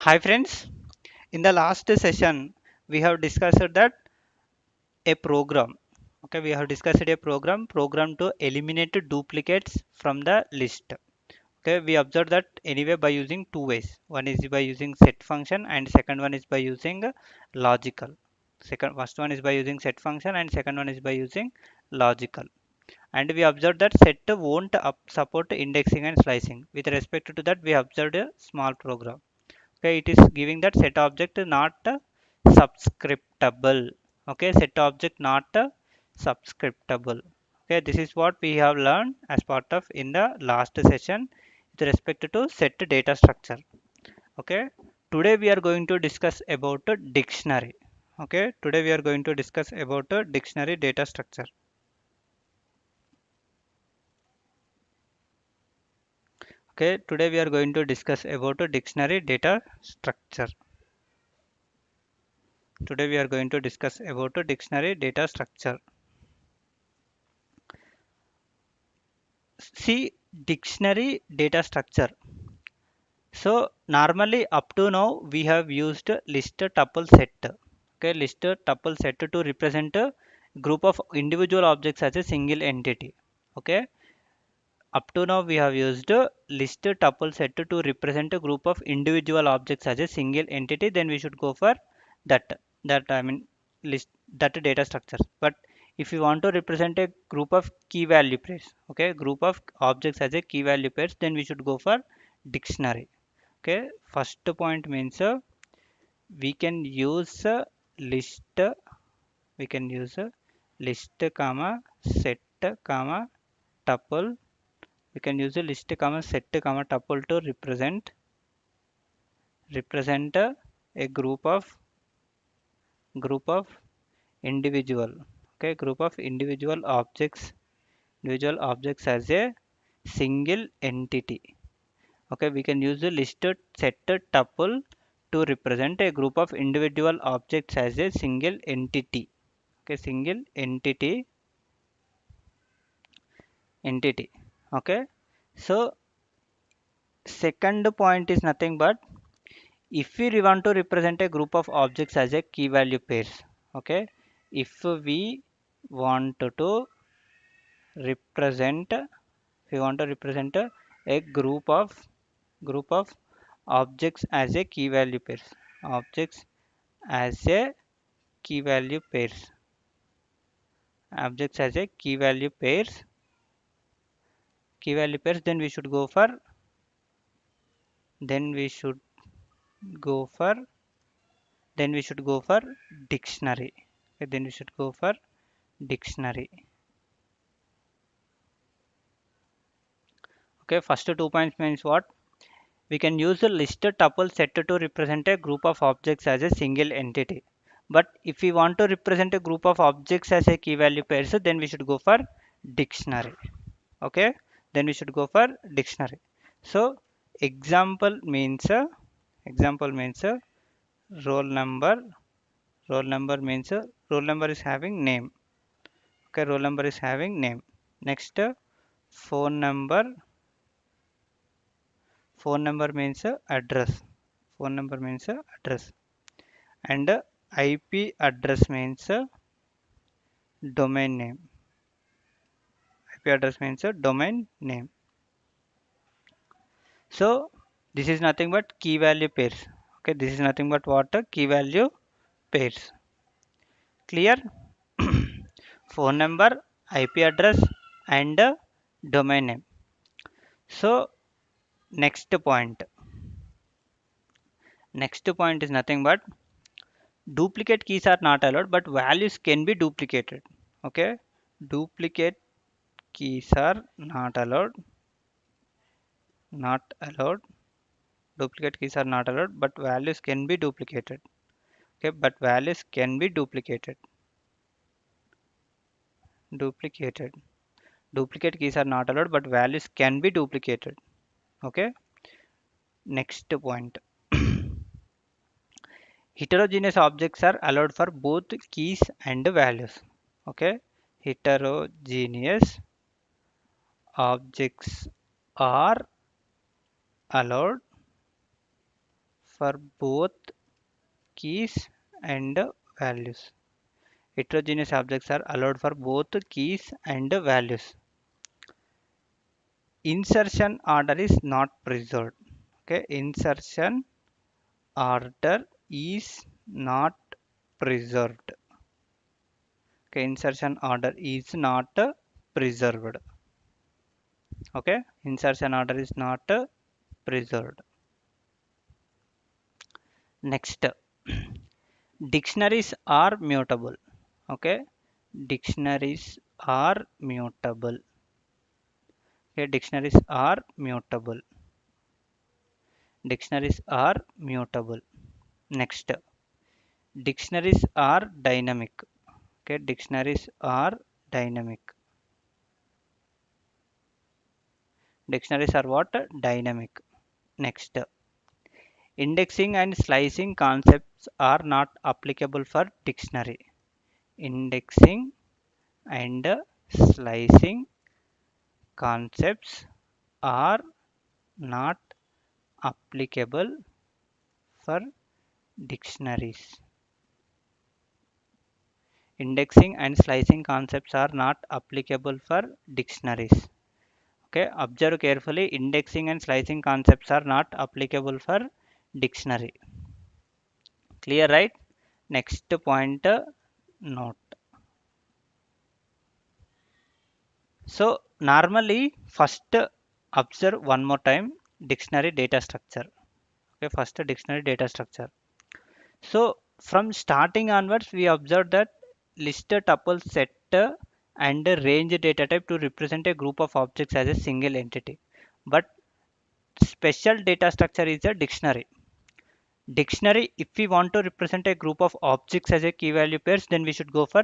Hi friends, in the last session we have discussed that a program. Okay, we have discussed a program to eliminate duplicates from the list. Okay, we observed that anyway by using two ways. One is by using set function and second one is by using logical. First one is by using set function and second one is by using logical. And we observed that set won't support indexing and slicing. With respect to that, we observed a small program. Okay, it is giving that set object not subscriptable. Okay, set object not subscriptable. Okay, this is what we have learned as part of in the last session with respect to set data structure. Okay, today we are going to discuss about a dictionary. Okay, today we are going to discuss about a dictionary data structure. Okay, today we are going to discuss about a dictionary data structure. Today we are going to discuss about a dictionary data structure. See, dictionary data structure. So normally up to now we have used list tuple set. Okay, list tuple set to represent a group of individual objects as a single entity. Okay, up to now we have used list tuple set to represent a group of individual objects as a single entity. Then we should go for that I mean list that data structure. But if you want to represent a group of key value pairs, okay, group of objects as a key value pairs, then we should go for dictionary. Okay, first point means we can use list. We can use list comma set comma tuple. We can use a list comma set comma tuple to represent a group of individual, okay, group of individual objects as a single entity. Okay, we can use the listed set tuple to represent a group of individual objects as a single entity. Okay, single entity. Okay, so second point is nothing but if we want to represent a group of objects as a key value pairs. Okay, if we want to represent we want to represent a group of objects as a key value pairs, objects as a key value pairs, objects as a key value pairs, then we should go for then we should go for then we should go for dictionary. Okay, then we should go for dictionary. Okay, first two points means what? We can use the listed tuple set to represent a group of objects as a single entity. But if we want to represent a group of objects as a key value pairs, then we should go for dictionary. Okay, then we should go for dictionary. So example means roll number. Roll number is having name. Okay, roll number is having name. Next, phone number. Phone number means address. Phone number means address. And IP address means domain name. IP address means domain name. So this is nothing but key value pairs. Okay, this is nothing but what? Key value pairs. Clear? Phone number, IP address, and domain name. So next point. Next point is nothing but duplicate keys are not allowed, but values can be duplicated. Okay, duplicate keys are not allowed. Duplicate keys are not allowed, but values can be duplicated. Okay, but values can be duplicated. Duplicate keys are not allowed, but values can be duplicated. Okay, next point. Heterogeneous objects are allowed for both keys and values. Okay, heterogeneous objects are allowed for both keys and values. Heterogeneous objects are allowed for both keys and values. Insertion order is not preserved. Okay, insertion order is not preserved. Okay, insertion order is not preserved. Okay, insertion order is not preserved. Next, dictionaries are mutable. Okay, dictionaries are mutable. Okay, dictionaries are mutable. Dictionaries are mutable. Next, dictionaries are dynamic. Okay, dictionaries are dynamic. Dictionaries are what? Dynamic. Next, indexing and slicing concepts are not applicable for dictionary. Indexing and slicing concepts are not applicable for dictionaries. Indexing and slicing concepts are not applicable for dictionaries. Okay, observe carefully. Indexing and slicing concepts are not applicable for dictionary. Clear, right? Next point, note. So normally first observe one more time dictionary data structure. Okay, first dictionary data structure. So from starting onwards, we observed that list a tuple set and a range data type to represent a group of objects as a single entity. But special data structure is a dictionary. Dictionary, if we want to represent a group of objects as a key value pairs, then we should go for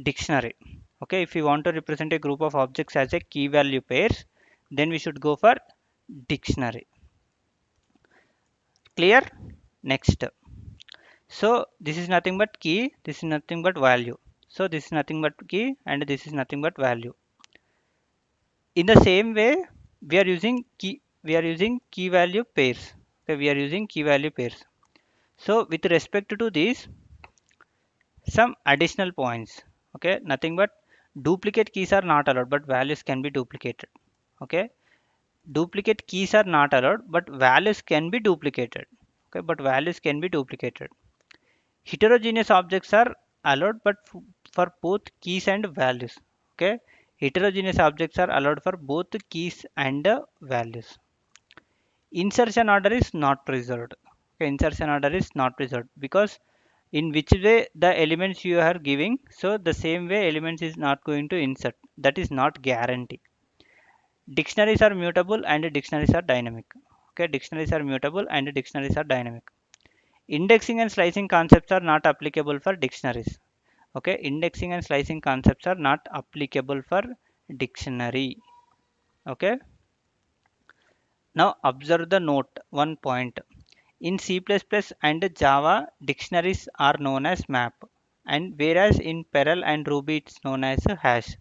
dictionary. Okay, if we want to represent a group of objects as a key value pairs, then we should go for dictionary. Clear? Next. So this is nothing but key, this is nothing but value. So this is nothing but key and this is nothing but value. In the same way, we are using key value pairs. Okay, we are using key value pairs. So with respect to this, some additional points. Okay, nothing but duplicate keys are not allowed, but values can be duplicated. Okay, duplicate keys are not allowed, but values can be duplicated. Okay, but values can be duplicated. Heterogeneous objects are allowed, but for both keys and values. Okay, heterogeneous objects are allowed for both keys and values. Insertion order is not preserved. Okay, insertion order is not preserved because in which way the elements you are giving, so the same way elements is not going to insert. That is not guarantee. Dictionaries are mutable and dictionaries are dynamic. Okay, dictionaries are mutable and dictionaries are dynamic. Indexing and slicing concepts are not applicable for dictionaries. Okay, indexing and slicing concepts are not applicable for dictionary. Okay, now observe the note, one point. In C++ and Java, dictionaries are known as map, and whereas in Perl and Ruby it's known as a hash.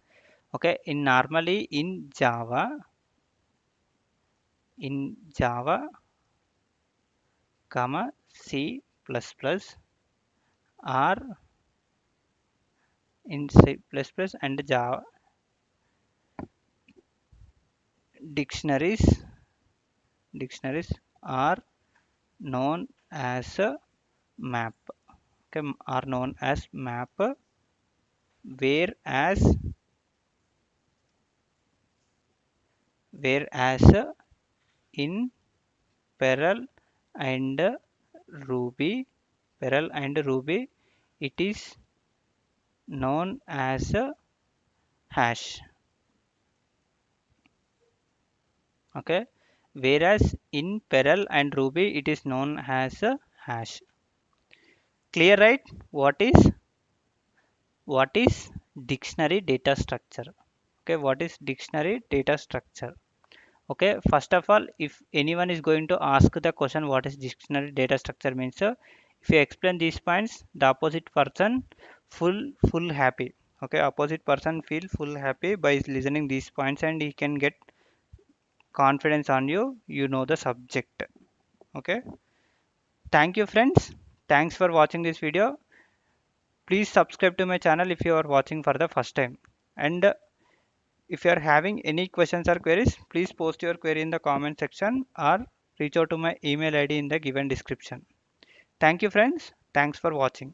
Okay, in normally in Java, comma C++ are in C++ and Java, dictionaries dictionaries are known as a map. Okay, are known as map, whereas whereas in Perl and Ruby, Perl and Ruby, it is known as a hash. Okay, whereas in Perl and Ruby, it is known as a hash. Clear, right? What is dictionary data structure? Okay, what is dictionary data structure? Okay, first of all, if anyone is going to ask the question what is dictionary data structure means, if you explain these points, the opposite person full happy. Okay, opposite person feel full happy by listening these points and he can get confidence on you, you know the subject. Okay, Thank you friends. Thanks for watching this video. Please subscribe to my channel if you are watching for the first time. And if you are having any questions or queries, please post your query in the comment section or reach out to my email ID in the given description. Thank you friends. Thanks for watching.